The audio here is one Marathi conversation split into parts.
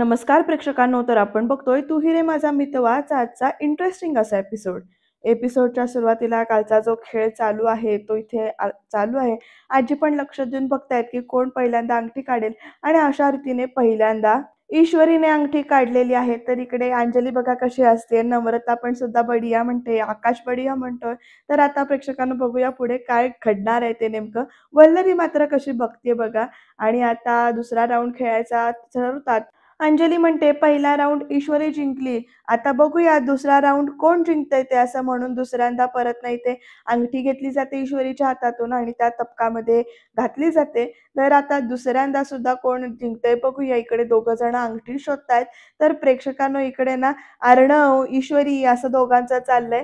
नमस्कार प्रेक्षकांनो, तर आपण बघतोय तू ही रे माझा मितवाचा आजचा इंटरेस्टिंग असा एपिसोड. एपिसोडच्या सुरुवातीला कालचा जो खेळ चालू आहे तो इथे चालू आहे. आजी पण लक्ष देऊन बघतायत की कोण पहिल्यांदा अंगठी काढेल आणि अशा रीतीने पहिल्यांदा ईश्वरीने अंगठी काढलेली आहे. तर इकडे अंजली बघा कशी असते, नम्रता पण सुद्धा बढिया म्हणते, आकाश बढिया म्हणतोय. तर आता प्रेक्षकांनो बघूया पुढे काय घडणार आहे ते नेमकं. वल्लरी मात्र कशी बघते बघा. आणि आता दुसरा राऊंड खेळायचा ठरवतात. अंजली म्हणते पहिला राऊंड ईश्वरी जिंकली. आता बघूया दुसरा राऊंड कोण जिंकतंय ते, असं म्हणून दुसऱ्यांदा परत नाही ते अंगठी घेतली जाते ईश्वरीच्या हातातून आणि त्या तपकामध्ये घातली जाते. तर आता दुसऱ्यांदा सुद्धा कोण जिंकतंय बघूया. इकडे दोघं जण अंगठी शोधतायत. तर प्रेक्षकांनो इकडे ना अर्णव, ईश्वरी असं दोघांचं चाललंय.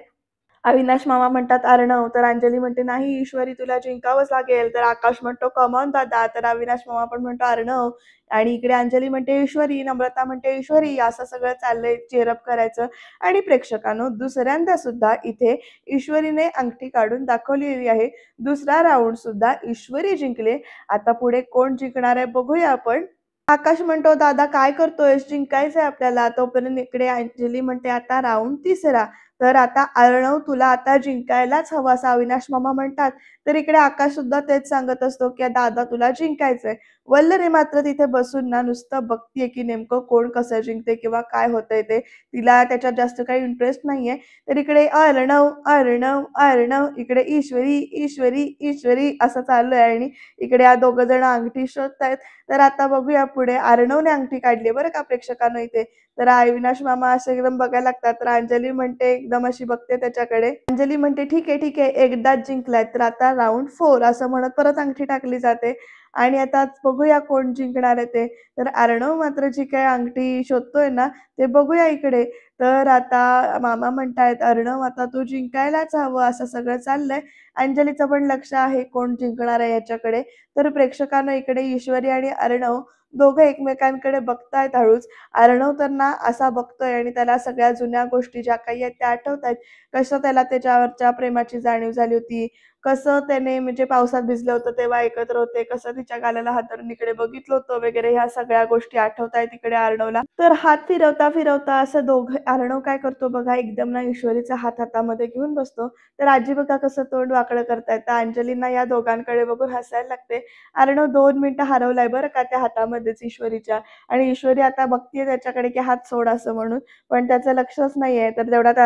अविनाश मामा म्हणतात अर्णव, तर अंजली म्हणते नाही ईश्वरी तुला जिंकावंच लागेल. तर आकाश म्हणतो कम ऑन दादा, तर अविनाश मामा पण म्हणतो अर्णव. आणि इकडे अंजली म्हणते ईश्वरी, नम्रता म्हणते ईश्वरी, असं सगळं चाललंय चेअरअप करायचं. आणि प्रेक्षकांनो दुसऱ्यांदा सुद्धा इथे ईश्वरीने अंगठी काढून दाखवलेली आहे. दुसरा राऊंड सुद्धा ईश्वरी जिंकले. आता पुढे कोण जिंकणार आहे बघूया आपण. आकाश म्हणतो दादा काय करतोयस, जिंकायचंय आपल्याला. तोपर्यंत इकडे अंजली म्हणते आता राऊंड तिसरा. तर आता अर्णव तुला आता जिंकायलाच हवं असं अविनाश मामा म्हणतात. तर इकडे आकाश सुद्धा तेच सांगत असतो की दादा तुला जिंकायचंय. वल्लरी मात्र तिथे बसून ना नुसतं बघतीये की नेमकं कोण कसं जिंकते किंवा काय होतंय ते. तिला त्याच्यात जास्त काही इंटरेस्ट नाहीये. तर इकडे अर्णव अर्णव अर्णव, इकडे ईश्वरी ईश्वरी ईश्वरी असं चालू आहे. आणि इकडे या दोघं जण अंगठी शोधतायत. तर आता बघूया पुढे. अर्णवने अंगठी काढली बरं का प्रेक्षकांनो इथे. तर अविनाश मामा असे एकदम बघायला लागतात. तर अंजली म्हणते एकदम अशी बघते त्याच्याकडे. अंजली म्हणते ठीक आहे ठीक आहे, एकदाच जिंकलाय तर आता राऊंड 4 असं म्हणत परत अंगठी टाकली जाते. आणि आता बघूया कोण जिंकणार आहे ते. तर अर्णव मात्र जी काही अंगठी शोधतोय ना ते बघूया इकडे. तर आता मामा म्हणतायत अर्णव आता तू जिंकायलाच हवं असं सगळं चाललंय. अंजलीचं पण लक्ष आहे कोण जिंकणार आहे याच्याकडे. तर प्रेक्षकांना इकडे ईश्वरी आणि अर्णव दोघं एकमेकांकडे बघतायत हळूच. अर्णव तर ना असा बघतोय आणि त्याला सगळ्या जुन्या गोष्टी ज्या काही आहेत त्या आठवतायत. कसं त्याला त्याच्यावरच्या प्रेमाची जाणीव झाली होती. कसं त्याने म्हणजे पावसात भिजलं होतं तेव्हा एकत्र होते. कसं तिच्या गालाला हात धरून इकडे बघितलं होतं वगैरे, ह्या सगळ्या गोष्टी आठवतायत इकडे अर्णवला. तर हात फिरवता फिरवता असं दोघं अर्णव काय करतो बघा, एकदम ना ईश्वरीचा हात हातामध्ये घेऊन बसतो. तर आजी बघा कसं तोंड वाकडं करतायत. तर अंजलींना या दोघांकडे बघून हसायला लागते. अर्णव 2 मिनिटं हरवलाय बरं का त्या हातामध्येच ईश्वरीच्या. आणि ईश्वरी आता बघतीये त्याच्याकडे की हात सोड असं म्हणून, पण त्याचं लक्षच नाहीये. तर तेवढ्यात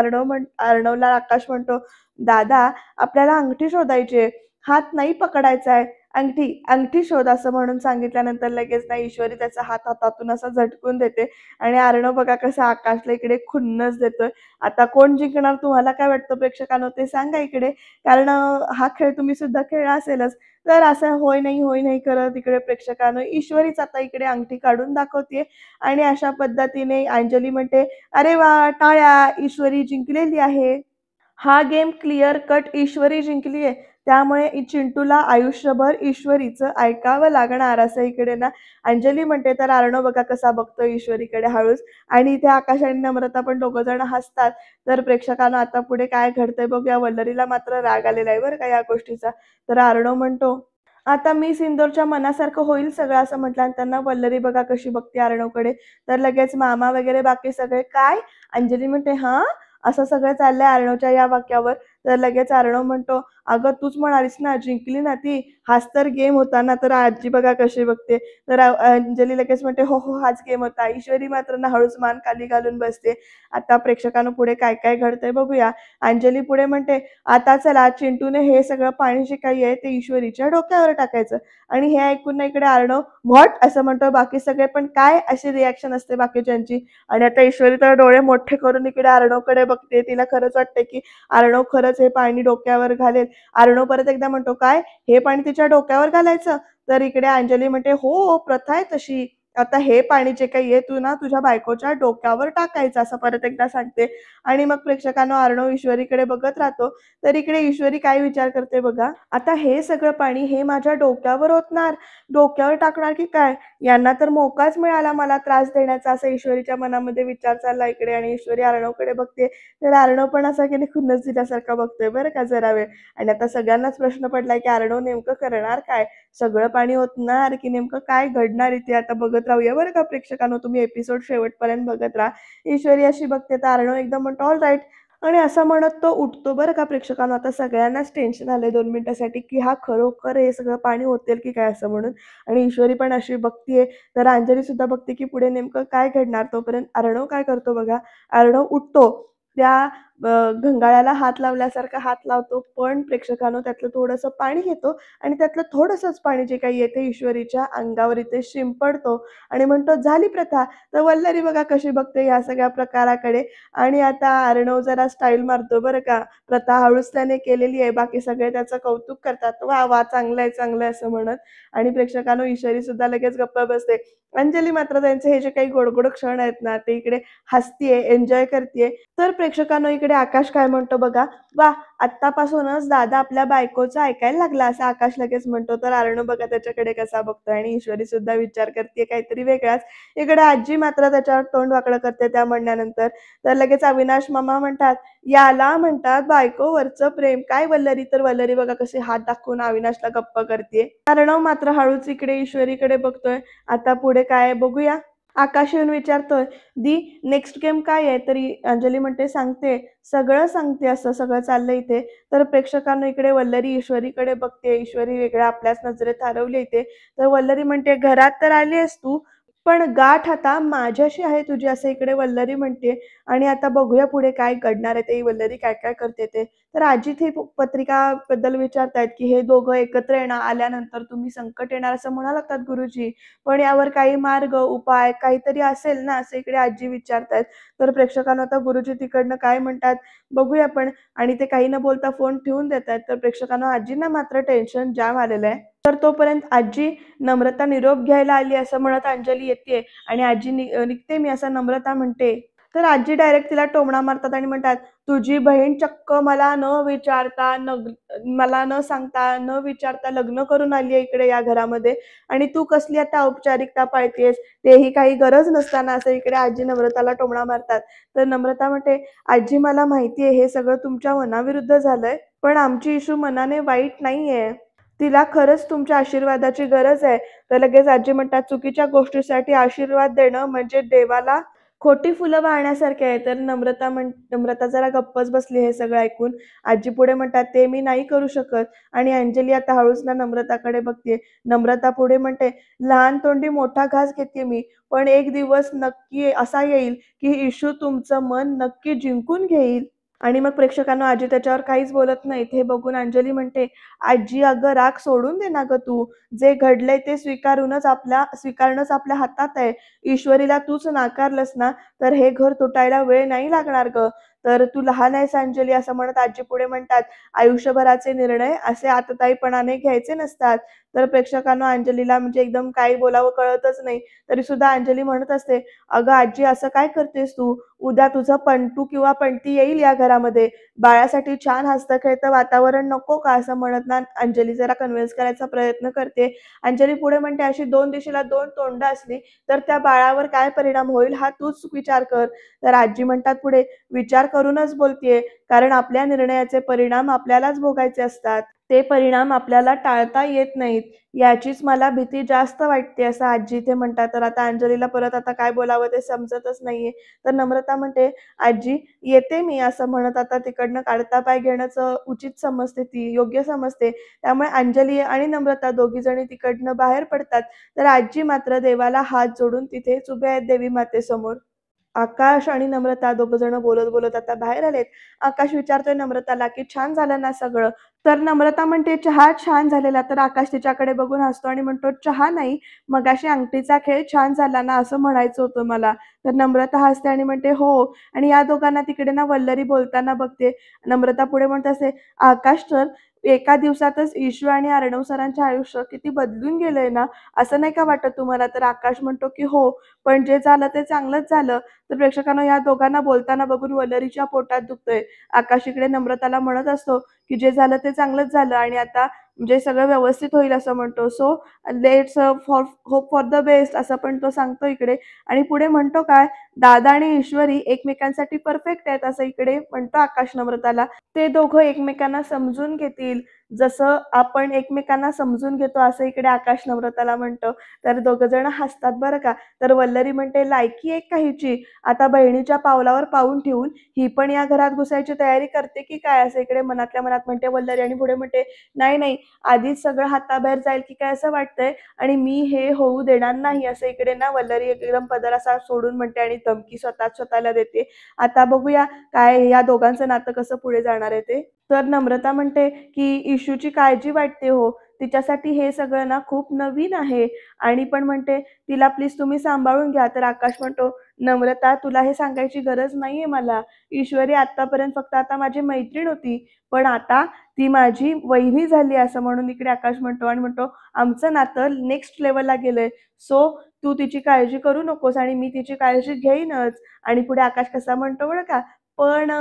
अर्णवला आकाश म्हणतो दादा आपल्याला अंगठी शोधायची, हात नाही पकडायचा आहे. अंगठी अंगठी शोध असं म्हणून सांगितल्यानंतर लगेच ना ईश्वरी त्याचा हात हातातून असा झटकून देते. आणि अर्णव बघा कसं आकाशला इकडे खुन्नस देतोय. आता कोण जिंकणार तुम्हाला काय वाटतं प्रेक्षकांनो ते सांगा इकडे. कारण हा खेळ तुम्ही सुद्धा खेळला असेलच. तर असं होय नाही करत इकडे प्रेक्षकांनो ईश्वरीच आता इकडे अंगठी काढून दाखवते. आणि अशा पद्धतीने अंजली म्हणते अरे वा टाळ्या, ईश्वरी जिंकलेली आहे. हा गेम क्लिअर कट ईश्वरी जिंकली आहे. त्यामुळे चिंटूला आयुष्यभर ईश्वरीचं ऐकावं लागणार असं इकडे ना अंजली म्हणते. तर अर्णव बघा कसा बघतो ईश्वरीकडे हळूच. आणि इथे आकाश आणि नम्रता पण दोघं जण हसतात. तर प्रेक्षकांना आता पुढे काय घडतंय बघूया. वल्लरीला मात्र राग आलेला आहे बरं का या गोष्टीचा. तर अर्णव म्हणतो आता मिस इंदोरच्या मनासारखं होईल सगळं असं म्हटलं. आणि त्यांना वल्लरी बघा कशी बघते अर्णवकडे. तर लगेच मामा वगैरे बाकी सगळे काय. अंजली म्हणते हा असं सगळं चाललंय अर्णवच्या या वाक्यावर. तर लगेच अर्णव म्हणतो अगं तूच म्हणालीस ना जिंकली ना ती, हाच तर गेम होता ना. तर आजी बघा कशी बघते. तर अंजली लगेच म्हणते हो हो हाच गेम होता. ईश्वरी मात्र ना हळूच मान खाली घालून बसते. आता प्रेक्षकांना पुढे काय काय घडतंय बघूया. अंजली पुढे म्हणते आता चला चिंटूने हे सगळं पाणी जे काही आहे ते ईश्वरीच्या डोक्यावर टाकायचं. आणि हे ऐकून ना इकडे अर्णव व्हॉट असं म्हणतो. बाकी सगळे पण काय अशी रिॲक्शन असते बाकीच्यांची. आणि आता ईश्वरी तर डोळे मोठे करून इकडे अर्णवकडे बघते. तिला खरंच वाटते की अर्णव खरंच हे पाणी डोक्यावर घालेल. अर्णव परत एकदा म्हणतो काय हे पाणी तिच्या डोक्यावर घालायचं. तर इकडे अंजली म्हणते हो प्रथा आहे तशी. आता हे पाणी जे काही आहे तू ना तुझ्या बायकोच्या डोक्यावर टाकायचं असं परत एकदा सांगते. आणि मग प्रेक्षकांना अर्णव ईश्वरीकडे बघत राहतो. तर इकडे ईश्वरी काय विचार करते बघा, आता हे सगळं पाणी हे माझ्या डोक्यावर ओतणार, डोक्यावर टाकणार की काय, यांना तर मोकाच मिळाला मला त्रास देण्याचा असं ईश्वरीच्या मनामध्ये विचार चालला इकडे. आणि ईश्वरी अर्णवकडे बघते. तर अर्णव पण असा की खुन्नस दिल्यासारखा बघतोय बरं का जरा वेळ. आणि आता सगळ्यांनाच प्रश्न पडलाय की अर्णव नेमकं करणार काय, सगळं पाणी ओतणार की नेमकं काय घडणार इथे आता बघत बघत राहूया बरं का प्रेक्षकांनो, तुम्ही एपिसोड शेवटपर्यंत बघत राहा. ईश्वरी अशी बघते तर अर्णव एकदम म्हणतो ऑल राईट आणि असं म्हणत तो उठतो बरं का प्रेक्षकांनो. आता सगळ्यांनाच टेन्शन आलंय 2 मिनिटासाठी, की हा खरोखर हे सगळं पाणी ओतेल की काय असं म्हणून. आणि ईश्वरी पण अशी बघतीये, तर अंजली सुद्धा बघते की पुढे नेमकं काय घडणार. तोपर्यंत अर्णव काय करतो बघा, अर्णव उठतो. त्या घंगाळ्याला हात लावल्यासारखा हात लावतो, पण प्रेक्षकांनो त्यातलं थोडंसं पाणी घेतो आणि त्यातलं थोडंसंच पाणी जे काही येते ईश्वरीच्या अंगावर इथे शिंपडतो आणि म्हणतो झाली प्रथा. तर वल्लरी बघा कशी बघते ह्या सगळ्या प्रकाराकडे आणि आता अर्णव जरा स्टाईल मारतो बरं का. प्रथा हळूच त्याने केलेली आहे. बाकी सगळे त्याचं कौतुक करतात. "वाह! वाह! चांगलं आहे, चांगलं आहे" असं म्हणत आणि प्रेक्षकांनो ईश्वरी सुद्धा लगेच गप्प बसते. अंजली मात्र त्यांचे हे जे काही गोड-गोड क्षण आहेत ना, ते इकडे हसतीये, एन्जॉय करतीये. तर प्रेक्षकांनो इकडे आकाश काय म्हणतो बघा, "वाह! आत्तापासूनच दादा आपल्या बायकोचं ऐकायला लागला" असं आकाश लगेच म्हणतो. तर अर्णव बघा त्याच्याकडे कसा बघतोय आणि ईश्वरी सुद्धा विचार करतीये काहीतरी वेगळाच. इकडे आजी मात्र त्याच्यावर तोंड वाकडं करते त्या म्हणण्यानंतर. तर लगेच अविनाश मामा म्हणतात, "याला म्हणतात बायकोवरचं प्रेम." काय वल्लरी? तर वल्लरी बघा कशी हात दाखवून अविनाशला गप्प करतीये. अर्णव मात्र हळूच इकडे ईश्वरीकडे बघतोय. आता पुढे काय आहे बघूया. आकाश येऊन विचारतोय, "दी नेक्स्ट गेम काय आहे?" तरी अंजली म्हणते, "सांगते, सगळं सांगते असं सगळं चाललंय इथे." तर प्रेक्षकांनो इकडे वल्लरी ईश्वरीकडे बघते. ईश्वरी वेगळ्या आपल्याच नजरेत हरवली इथे. तर वल्लरी म्हणते, "घरात तर आली आहेस तू, पण गाठ आता माझ्याशी आहे तुझी." असं इकडे वल्लरी म्हणते आणि आता बघूया पुढे काय घडणार आहे ते. वल्लरी काय-काय करते ते. तर आजी ती पत्रिकाबद्दल विचारतायत, की "हे दोघं एकत्र आल्यानंतर तुम्ही संकट येणार असं म्हणा लागतात गुरुजी. पण यावर काही मार्ग, उपाय काहीतरी असेल ना?" असं इकडे आजी विचारतायत. तर प्रेक्षकांनो आता गुरुजी तिकडनं काय म्हणतात बघूया आपण आणि ते काही न बोलता फोन ठेवून देतायत. तर प्रेक्षकांनो आजींना मात्र टेन्शन जाम आलेलं आहे. तर तोपर्यंत आजी नम्रता निरोप घ्यायला आली असं म्हणत अंजली येतेय आणि आजी निघते मी असं नम्रता म्हणते. तर आजी डायरेक्ट तिला टोमणा मारतात आणि म्हणतात, "तुझी बहीण चक्क मला न विचारता, मला न सांगता, न विचारता लग्न करून आली आहे इकडे या घरामध्ये आणि तू कसली आता औपचारिकता पाळतेस, तेही काही गरज नसताना." असं इकडे आजी नम्रताला टोमणा मारतात. तर नम्रता म्हणते, "आजी मला माहिती आहे हे सगळं तुमच्या मनाविरुद्ध झालंय, पण आमची इशू मनाने वाईट नाहीये. तिला खरंच तुमच्या आशीर्वादाची गरज आहे." तर लगेच आजी म्हणतात, "चुकीच्या गोष्टीसाठी आशीर्वाद देणं म्हणजे देवाला खोटी फुलं वाहण्यासारखे आहे." तर नम्रता जरा गप्पच बसली हे सगळं ऐकून. आजी पुढे म्हणतात, "ते मी नाही करू शकत." आणि अंजली आता हळूच ना नम्रताकडे बघते. नम्रता पुढे म्हणते, "लहान तोंडी मोठा घास घेते मी, पण एक दिवस नक्की असा येईल, की इशू तुमचं मन नक्की जिंकून घेईल." आणि मग प्रेक्षकांनो आजी त्याच्यावर काहीच बोलत नाहीत. हे बघून अंजली म्हणते, "आजी अगं राग सोडून दे ना गं तू. जे घडलंय ते स्वीकारणंच आपल्या हातात आहे. ईश्वरीला तूच नाकारलंस ना, तर हे घर तुटायला वेळ नाही लागणार गं. तर तू लहान आहेस अंजली." असं म्हणत आजी पुढे म्हणतात, "आयुष्यभराचे निर्णय असे आतताईपणाने घ्यायचे नसतात." तर प्रेक्षकांनो अंजलीला म्हणजे एकदम काय बोलावं कळतच नाही. तरीसुद्धा अंजली म्हणत असते, "अगं आजी असं काय करतेस तू? उद्या तुझं पंटू किंवा पणती येईल या घरामध्ये. बाळासाठी छान हसतं-खेळतं वातावरण नको का?" असं म्हणत ना अंजली जरा कन्व्हिन्स करायचा प्रयत्न करते. अंजली पुढे म्हणते, "अशी 2 दिशेला 2 तोंडं असली तर त्या बाळावर काय परिणाम होईल हा तूच विचार कर." तर आजी म्हणतात पुढे, "विचार करूनच बोलतीये, कारण आपल्या निर्णयाचे परिणाम आपल्यालाच भोगायचे असतात. ते परिणाम आपल्याला टाळता येत नाहीत. याचीच मला भीती जास्त वाटते." असं आजी इथे म्हणतात. तर आता अंजलीला परत आता काय बोलावं ते समजतच नाहीये. तर नम्रता म्हणते, "आजी येते मी." असं म्हणत आता तिकडनं काढता पाय घेणंच उचित समजते ती, योग्य समजते. त्यामुळे अंजली आणि नम्रता दोघीजणी तिकडनं बाहेर पडतात. तर आजी मात्र देवाला हात जोडून तिथेच उभ्या आहेत देवी मातेसमोर. आकाश आणि नम्रता दोघं जण बोलत-बोलत आता बाहेर आलेत. आकाश विचारतोय नम्रताला, की "छान झालं ना सगळं?" तर नम्रता म्हणते, "चहा छान झालेला." तर आकाश तिच्याकडे बघून हसतो आणि म्हणतो, "चहा नाही, मगाशी अंगठीचा खेळ छान झाला ना, असं म्हणायचं होतं मला." तर नम्रता हसते आणि म्हणते, "हो." आणि या दोघांना तिकडे ना वल्लरी बोलताना बघते. नम्रता पुढे म्हणत असते, "आकाश तर एका दिवसातच ईशू आणि अर्णव सरांचं आयुष्य किती बदलून गेलंय ना, असं नाही का वाटत तुम्हाला?" तर आकाश म्हणतो, की "हो, पण जे झालं ते चांगलंच झालं." तर प्रेक्षकांनो या दोघांना बोलताना बघून वल्लरीच्या पोटात दुखतंय. आकाश इकडे नम्रताला म्हणत असतो, की "जे झालं ते चांगलंच झालं आणि आता म्हणजे सगळं व्यवस्थित होईल." असं म्हणतो. "So let's hope for the best." असं पण तो सांगतो इकडे आणि पुढे म्हणतो काय, "दादा आणि ईश्वरी एकमेकांसाठी परफेक्ट आहेत." असं इकडे म्हणतो आकाश नम्रताला. "ते दोघं एकमेकांना समजून घेतील, जसं आपण एकमेकांना समजून घेतो असं इकडे आकाश नम्रताला म्हणतो. तर दोघं जण हसतात बरं का. तर वल्लरी म्हणते, "लायकी आहे का हिची? आता बहिणीच्या पावलावर पाऊल ठेवून ही पण या घरात घुसायची तयारी करते की काय?" असं इकडे मनातल्या मनात म्हणते वल्लरी आणि पुढे म्हणते, "नाही, नाही, आधीच सगळं हाताबाहेर जाईल की काय असं वाटतंय आणि मी हे होऊ देणार नाही." असं इकडे ना वल्लरी एकदम पदर असा सोडून म्हणते आणि धमकी स्वतःच स्वतःला देते. आता बघूया काय या दोघांचं नातं कसं पुढे जाणार आहे ते. तर नम्रता म्हणते, की "इशूची काळजी वाटते हो. तिच्यासाठी हे सगळं ना खूप नवीन आहे." आणि पण म्हणते, "तिला प्लीज तुम्ही सांभाळून घ्या." तर आकाश म्हणतो, "नम्रता तुला हे सांगायची गरज नाहीये मला. ईश्वरी आत्तापर्यंत फक्त आता माझी मैत्रीण होती. पण आता ती माझी वहिनी झाली." असं म्हणून इकडे आकाश म्हणतो आणि म्हणतो, "आमचं नातं नेक्स्ट लेव्हलला गेलंय. सो तू तिची काळजी करू नकोस आणि मी तिची काळजी घेईनच." आणि पुढे आकाश कसा म्हणतो बरं का, "पण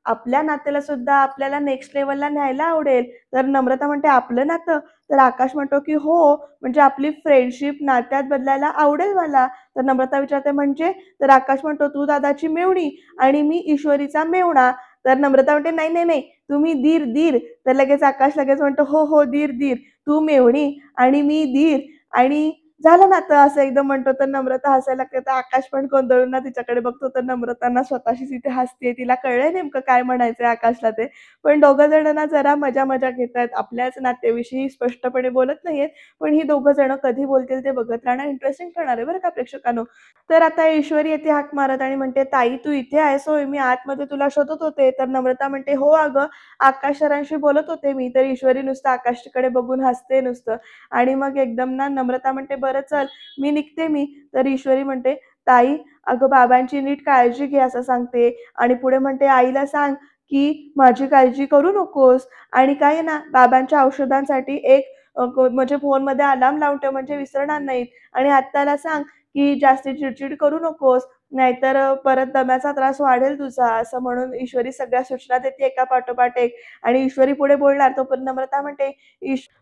आपल्या नात्याला सुद्धा आपल्याला नेक्स्ट लेव्हलला न्यायला आवडेल." तर नम्रता म्हणते, "आपलं नातं?" तर आकाश म्हणतो, की "हो, म्हणजे आपली फ्रेंडशिप नात्यात बदलायला आवडेल मला." तर नम्रता विचारते, "म्हणजे?" तर आकाश म्हणतो, "तू दादाची मेव्हणी आणि मी ईश्वरीचा मेव्हणा." तर नम्रता म्हणते, "नाही, नाही, नाही, तुम्ही दीर, दीर." तर लगेच आकाश लगेच म्हणतो, "हो, हो, दीर, दीर. तू मेव्हणी आणि मी दीर आणि झालं नातं." असं एकदम म्हणतो. तर नम्रता हसायला लागते. तर आकाश पण गोंधळून ना तिच्याकडे बघतो. तर नम्रता ना स्वतःशीच इथे हसतीये. तिला कळलंय नेमकं काय म्हणायचंय आकाशला ते. पण दोघं जण ना जरा मजा-मजा घेतायत. आपल्याच नात्याविषयी स्पष्टपणे बोलत नाहीयेत. पण ही दोघं जण कधी बोलतील ते बघत राहणं इंटरेस्टिंग ठरणार आहे बरं का प्रेक्षकांनो. तर आता ईश्वरी येते हाक मारत आणि म्हणते, "ताई तू इथे आहेस होय? मी आतमध्ये तुला शोधत होते." तर नम्रता म्हणते, "हो अगं, आकाश सरांशी बोलत होते मी." तर ईश्वरी नुसतं आकाशकडे बघून हसते नुसतं. आणि मग एकदम ना नम्रता म्हणते, "बरं चल, मी निघते मी." तर ईश्वरी म्हणते, "ताई, अगं बाबांची नीट काळजी घे," असं सांगते. आणि पुढे म्हणते, "आईला सांग, की माझी काळजी करू नकोस आणि काय आहे ना, बाबांच्या औषधांसाठी एक म्हणजे फोनमध्ये अलार्म लावून ठेव म्हणजे विसरणार नाहीत आणि आत्याला सांग, की जास्ती चिडचिड करू नकोस, नाहीतर परत दम्याचा त्रास वाढेल तुझा." असं म्हणून ईश्वरी सगळ्या सूचना देते एका पाठोपाठ एक. आणि ईश्वरी पुढे बोलणार तोपर्यंत नम्रता म्हणते,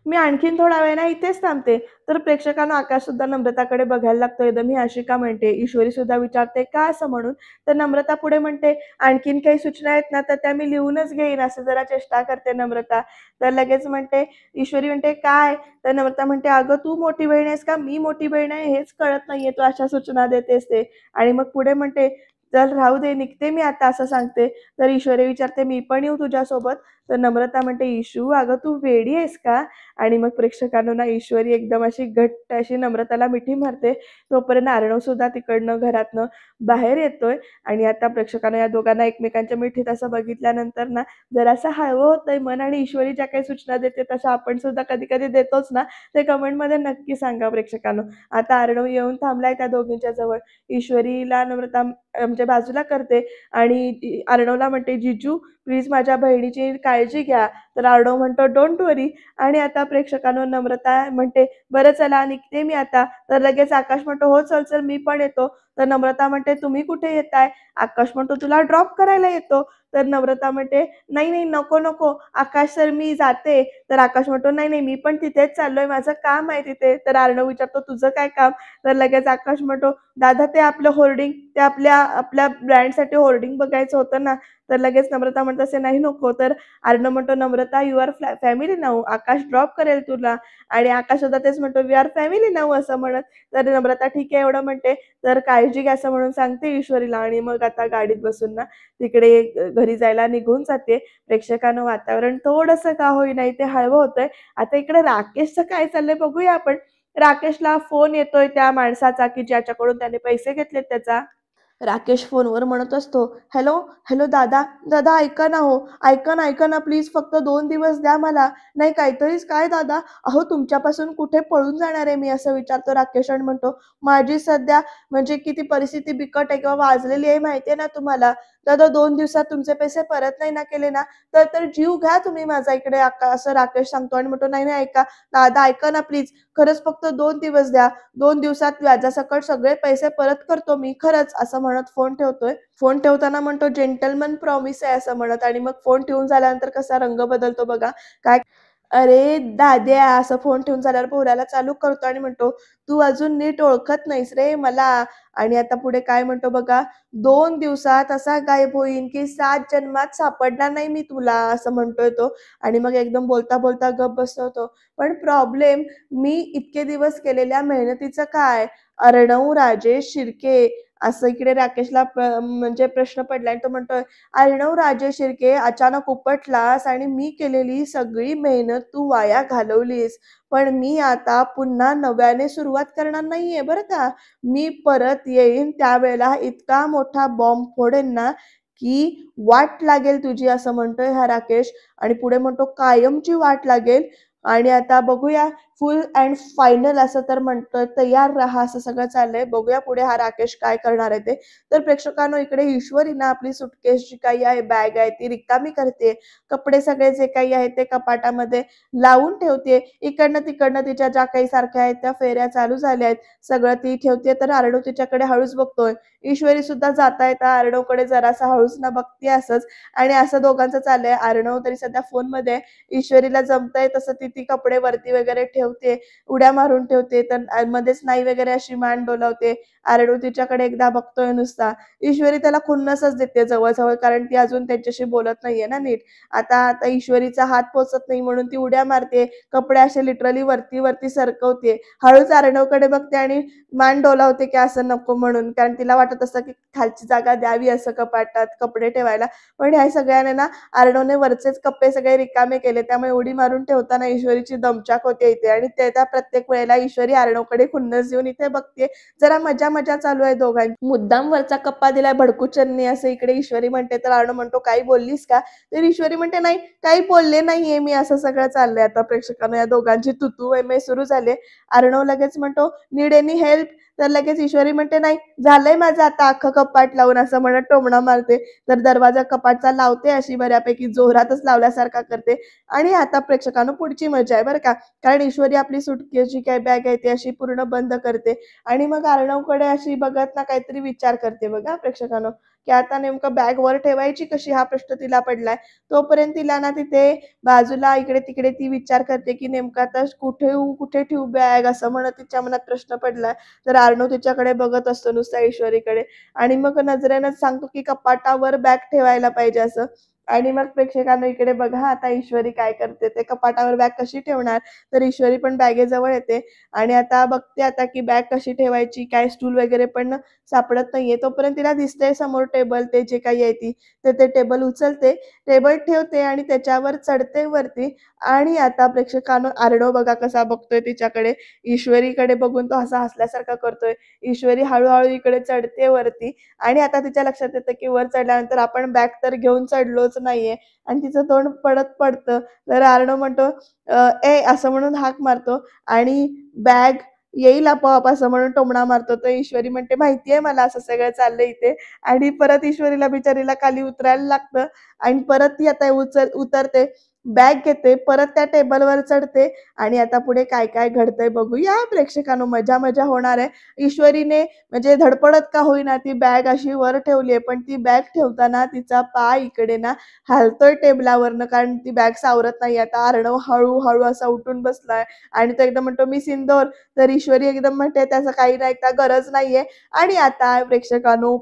"मी आणखीन थोडा वेळ ना इथेच थांबते." तर प्रेक्षकांना आकाशसुद्धा नम्रताकडे बघायला लागतो. एकदम ही अशी का म्हणते? ईश्वरीसुद्धा विचारते, "का?" असं म्हणून. तर नम्रता पुढे म्हणते, "आणखीन काही सूचना आहेत ना, तर त्या मी लिहूनच घेईन." असं जरा चेष्टा करते नम्रता. तर लगेच म्हणते ईश्वरी म्हणते, "काय?" तर नम्रता म्हणते, "अगं तू मोठी बहीण आहेस का मी मोठी बहीण आहे हेच कळत नाहीये. तू अशा सूचना देतेस ते." आणि मग पुढे म्हणते, "चल राहू दे, निघते मी आता." असं सांगते. तर ईश्वरी विचारते, "मी पण येऊ तुझ्यासोबत?" तर नम्रता म्हणते, "इशू अगं तू वेडी आहेस का?" आणि मग प्रेक्षकांनो ना ईश्वरी एकदम अशी घट्ट अशी नम्रताला मिठी मारते. तोपर्यंत अर्णवसुद्धा तिकडनं घरातनं बाहेर येतोय आणि आता प्रेक्षकांनो या दोघांना एकमेकांच्या मिठीत असं बघितल्यानंतर ना जरासं हळवं होतंय मन आणि ईश्वरी ज्या काही सूचना देते तशा आपण सुद्धा कधी-कधी देतोच ना, ते कमेंटमध्ये नक्की सांगा प्रेक्षकांनो. आता अर्णव येऊन थांबलाय त्या दोघींच्या जवळ. ईश्वरीला नम्रता म्हणजे बाजूला करते आणि अर्णवला म्हणते, "जीजू प्लीज माझ्या बहिणीची काळजी घ्या." तर अर्णव म्हणतो, "डोंट वरी." आणि आता प्रेक्षकांनो नम्रता म्हणते, "बरं चला निघते मी आता." तर लगेच आकाश म्हणतो, "हो चल, चल मी पण येतो." तर नम्रता म्हणते, "तुम्ही कुठे येताय?" आकाश म्हणतो, "तुला ड्रॉप करायला येतो." तर नम्रता म्हणते, "नाही, नाही, नको, नको. आकाश सर मी जाते." तर आकाश म्हणतो, "नाही, नाही, मी पण तिथेच चाललोय. माझं काम आहे तिथे." तर अर्णव विचारतो, "तुझं काय काम?" तर लगेच आकाश म्हणतो, "दादा ते आपलं होर्डिंग ते आपल्या आपल्या ब्रँडसाठी होर्डिंग बघायचं होतं ना." तर लगेच नम्रता म्हणते, "असे नाही नको." तर अर्णव म्हणतो, "Namrata you are family now. Akash drop करेल तुला." आणि आकाश सुद्धा तेच म्हणतो, "वी आर फॅमिली नाऊ." असं म्हणत. तर नम्रता "ठीक आहे" एवढं म्हणते. तर "काळजी घ्या" असं म्हणून सांगते ईश्वरीला आणि मग आता गाडीत बसून ना तिकडे घरी जायला निघून जाते. प्रेक्षकांनो वातावरण थोडंसं का होईना इथे हळवं होतंय. आता इकडे राकेशचं काय चाललंय बघूया आपण. राकेशला फोन येतोय त्या माणसाचा, की ज्याच्याकडून त्याने पैसे घेतलेत त्याचा. राकेश फोनवर म्हणत असतो, "हॅलो, हॅलो दादा, दादा ऐका ना हो, ऐका ना प्लीज फक्त 2 दिवस द्या मला." "नाही काहीतरीच काय दादा? अहो तुमच्यापासून कुठे पळून जाणार आहे मी?" असं विचारतो राकेश आणि म्हणतो, "माझी सध्या म्हणजे किती परिस्थिती बिकट आहे किंवा वाजलेली आहे माहिती आहे ना तुम्हाला. दादा 2 दिवसात तुमचे पैसे परत नाही ना केले ना, तर जीव घ्या तुम्ही माझा इकडे." असं राकेश सांगतो आणि म्हणतो, "नाही, नाही ऐका, दादा ऐका ना प्लीज, खरंच फक्त 2 दिवस द्या. 2 दिवसात व्याजासकट सगळे पैसे परत करतो मी खरंच." असं म्हणत फोन ठेवतोय. फोन ठेवताना म्हणतो, "जेंटलमन प्रॉमिस आहे," असं म्हणत आणि मग फोन ठेवून झाल्यानंतर कसा रंग बदलतो बघा. काय अरे दाद्या, असं फोन ठेवून झाल्यावर बोलायला चालू करतो आणि म्हणतो, "तू अजून नीट ओळखत नाहीस रे मला." आणि आता पुढे काय म्हणतो बघा, "2 दिवसात असा गायब होईन, की 7 जन्मात सापडणार नाही मी तुला." असं म्हणतोय तो. आणि मग एकदम बोलता-बोलता गप्प बसतो तो. पण प्रॉब्लेम, मी इतके दिवस केलेल्या मेहनतीचं काय? अर्णव राजेश शिर्के, असं इकडे राकेशला म्हणजे प्रश्न पडलाय. तो म्हणतोय, "अर्णव राजेश शिर्के, अचानक उपटलास आणि मी केलेली सगळी मेहनत तू वाया घालवलीस. पण मी आता पुन्हा नव्याने सुरुवात करणार नाहीये बरं का. मी परत येईन त्यावेळेला इतका मोठा बॉम्ब फोडेन ना, की वाट लागेल तुझी." असं म्हणतोय हा राकेश. आणि पुढे म्हणतो, "कायमची वाट लागेल." आणि आता बघूया, फुल अँड फायनल असं तर म्हणतोय, "तयार राहा." असं सगळं चाललंय. बघूया पुढे हा राकेश काय करणार आहे ते. तर प्रेक्षकांनो, इकडे ईश्वरी ना आपली सुटकेस जी काही आहे, बॅग आहे, ती रिकामी करते. कपडे सगळे जे काही आहेत ते कपाटामध्ये लावून ठेवते. इकडनं-तिकडनं तिच्या ज्या काही सारख्या आहेत त्या फेऱ्या चालू झाल्या आहेत. सगळं ती ठेवते, तर अर्णव तिच्याकडे हळूच बघतोय. ईश्वरी सुद्धा जाता-येता अर्णवकडे जरासा हळूच ना बघते असंच. आणि असं दोघांचं चाललंय. अर्णव तरी सध्या फोनमध्ये, ईश्वरीला जमतंय तसं ती ती कपडे वरती वगैरे ठेवते, उड्या मारून ठेवते. तर मध्येच नाही वगैरे अशी मान डोलावते. अर्णव तिच्याकडे एकदा बघतोय नुसता. ईश्वरी त्याला खुन्नसच देते जवळ-जवळ, कारण ती अजून त्यांच्याशी बोलत नाहीये ना नीट. आता आता ईश्वरीचा हात पोहोचत नाही म्हणून ती उड्या मारते. कपडे असे लिटरली वरती-वरती सरकवते. हळूच अर्णवकडे बघते आणि मान डोलावते, की असं नको म्हणून. कारण तिला वाटत असतं, की खालची जागा द्यावी असं कपाटात कपडे ठेवायला. पण ह्या सगळ्याने ना अर्णवने वरचेच कप्पे सगळे रिकामे केले. त्यामुळे उडी मारून ठेवताना ईश्वरीची दमछाक होते इथे. आणि त्या प्रत्येक वेळेला ईश्वरी अर्णवकडे खुन्नस देऊन इथे बघते. जरा मजा-मजा चालू आहे दोघांची. मुद्दाम वरचा कप्पा दिलाय भडकूचंनी असं इकडे ईश्वरी म्हणते. तर अर्णव म्हणतो, "काही बोललीस का?" तर ईश्वरी म्हणते, "नाही, काही बोलले नाहीये मी." असं सगळं चाललंय आता प्रेक्षकांनो. या दोघांची तू-तू, सुरू झाली. अर्णव लगेच म्हणतो, "नीड एनी हेल्प?" तर लगेच ईश्वरी म्हणते, "नाही, झालंय माझं आता अख्खं कपाट लावून." असं म्हणत टोमणा मारते. तर दरवाजा कपाटचा लावते अशी बऱ्यापैकी जोरातच लावल्यासारखा करते. आणि आता प्रेक्षकांनो पुढची मजा आहे बरं का. कारण ईश्वरी आपली सुटकेस जी काही बॅग आहे ती अशी पूर्ण बंद करते. आणि मग अर्णवकडे अशी बघत ना काहीतरी विचार करते बघा प्रेक्षकांनो, की आता नेमकं बॅग वर ठेवायची कशी, हा प्रश्न तिला पडलाय. तोपर्यंत तिला ना तिथे बाजूला इकडे-तिकडे ती विचार करते, की नेमकं आता कुठे ठेवू बॅग, असं म्हणत तिच्या मनात प्रश्न पडलाय. तर अर्णव तिच्याकडे बघत असतो नुसता ईश्वरीकडे. आणि मग नजरेनंच सांगतो, की कपाटावर बॅग ठेवायला पाहिजे असं. आणि मग प्रेक्षकांनो इकडे बघा आता ईश्वरी काय करते ते. कपाटावर बॅग कशी ठेवणार? तर ईश्वरी पण बॅगेजवळ येते. आणि आता बघते आता, की बॅग कशी ठेवायची, काय स्टूल वगैरे पण सापडत नाहीये. तोपर्यंत तिला दिसतंय समोर टेबल, ते जे काही आहे ती. तर ते टेबल उचलते, टेबल ठेवते आणि त्याच्यावर चढते वरती. आणि आता प्रेक्षकांनो अर्णव बघा कसा बघतोय तिच्याकडे. ईश्वरीकडे बघून तो असा हसल्यासारखा करतोय. ईश्वरी हळू इकडे चढते वरती. आणि आता तिच्या लक्षात येतं, की वर चढल्यानंतर आपण बॅग तर घेऊन चढलोच नाहीये. आणि तिचं तोंड पडत पडतं. तर अर्णव म्हणतो, "ए" असं म्हणून हाक मारतो. आणि बॅग येईल आपोआप असं म्हणून टोमणा मारतो. तर ईश्वरी म्हणते, "माहिती मला असं सगळं चाललंय इथे." आणि परत ईश्वरीला बिचारीला खाली उतरायला लागतं. आणि परत ती आता उतरते, बॅग घेते, परत त्या टेबलवर चढते. आणि आता पुढे काय-काय घडतंय बघूया प्रेक्षकांनो. मजा-मजा होणार आहे. ईश्वरीने म्हणजे धडपडत का होईना ती बॅग अशी वर ठेवली आहे. पण ती बॅग ठेवताना तिचा पाय इकडे ना हालतोय टेबलावरनं, कारण ती बॅग सावरत नाही. आता अर्णव हळू असा उठून बसलाय. आणि तो एकदम म्हणतो, "मी सिंदूर." तर ईश्वरी एकदम म्हणते, "त्याचं काही नाही का, गरज नाहीये." आणि आता प्रेक्षकांनो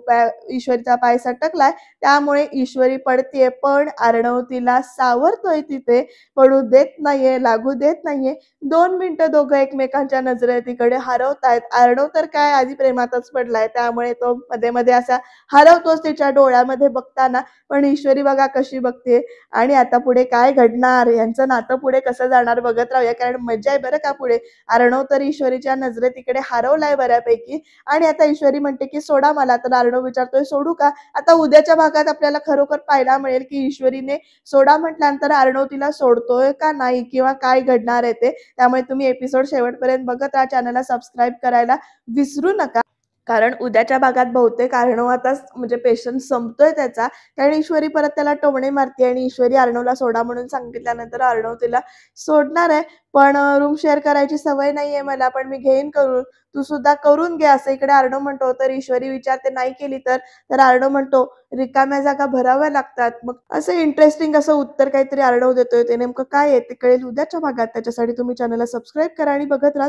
ईश्वरीचा पाय सटकलाय. त्यामुळे ईश्वरी पडतीये. पण अर्णव तिला सावरतोय तिथे. पडू देत नाहीये, लागू देत नाहीये. 2 मिनिटं दोघं एकमेकांच्या नजरेतीकडे हरवतायत. अर्णव तर काय आधी प्रेमातच पडलाय. त्यामुळे तो मध्ये-मध्ये असा हरवतोच तिच्या डोळ्यामध्ये बघताना. पण ईश्वरी बघा कशी बघते. आणि आता पुढे काय घडणार? यांचं नातं पुढे कसं जाणार बघत राहूया. कारण मज्जा आहे बरं का पुढे. अर्णव तर ईश्वरीच्या नजरेतीकडे हरवलाय बऱ्यापैकी. आणि आता ईश्वरी म्हणते, की "सोडा मला." तर अर्णव विचारतोय, "सोडू का?" आता उद्याच्या भागात आपल्याला खरोखर पाहायला मिळेल, की ईश्वरीने सोडा म्हटल्यानंतर अर्णव तिला सोडतोय का नाही, किंवा काय घडणार आहे ते. त्यामुळे तुम्ही एपिसोड शेवटपर्यंत बघत राहा. चॅनलला सबस्क्राईब करायला विसरू नका. कारण उद्याच्या भागात बहुतेक अर्णव आता म्हणजे पेशन्स संपतोय त्याचा. कारण ईश्वरी परत त्याला टोमणे मारते आणि ईश्वरी अर्णवला सोडा म्हणून सांगितल्यानंतर अर्णव तिला सोडणार आहे. पण रूम शेअर करायची सवय नाहीये मला, पण मी घेईन करून. तू सुद्धा करून घे, असं इकडे अर्णव म्हणतो. तर ईश्वरी विचारते नाही केली तर? तर अर्णव म्हणतो, रिकाम्या जागा भराव्या लागतात. मग असं इंटरेस्टिंग असं उत्तर काहीतरी अर्णव देतोय. ते नेमकं काय आहे ते कळेल उद्याच्या भागात. त्याच्यासाठी तुम्ही चॅनलला सबस्क्राईब करा आणि बघत राहा.